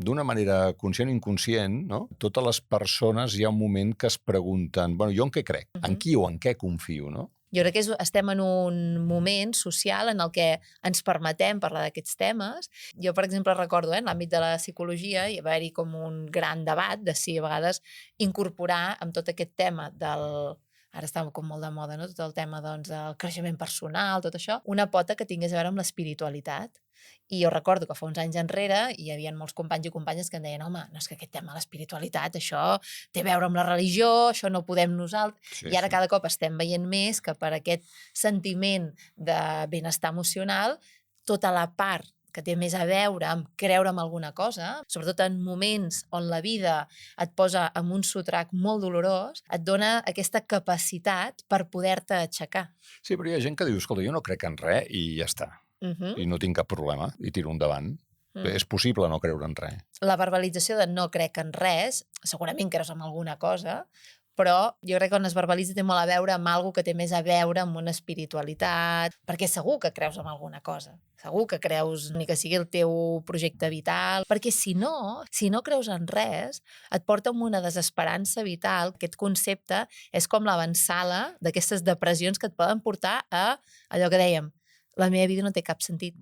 d'una manera conscient o inconscient, no? Totes les persones hi ha un moment que es pregunten, bueno, jo en què crec? En qui o en què confio, no? Jo crec que estem en un moment social en el que ens permetem parlar d'aquests temes. Jo, per exemple, recordo en l'àmbit de la psicologia hi va haver-hi com un gran debat de si a vegades incorporar amb tot aquest tema del... Ara està com molt de moda, no? Tot el tema doncs, del creixement personal, tot això, una pota que tingués a veure amb l'espiritualitat. I jo recordo que fa uns anys enrere hi havia molts companys i companyes que em deien home, no és que aquest tema de l'espiritualitat, això té a veure amb la religió, això no podem nosaltres. I ara cada cop estem veient més que per aquest sentiment de benestar emocional, tota la part que té més a veure amb creure en alguna cosa, sobretot en moments on la vida et posa en un sotrac molt dolorós, et dona aquesta capacitat per poder-te aixecar. Sí, però hi ha gent que diu, escolta, jo no crec en res i ja està. I no tinc cap problema, i tiro endavant. És possible no creure en res. La verbalització de no crec en res, segurament creus en alguna cosa, però jo crec que quan es verbalitza té molt a veure amb alguna que té més a veure amb una espiritualitat, perquè segur que creus en alguna cosa, segur que creus ni que sigui el teu projecte vital, perquè si no creus en res, et porta amb una desesperança vital. Aquest concepte és com l'avançala d'aquestes depressions que et poden portar a allò que dèiem, la meva vida no té cap sentit.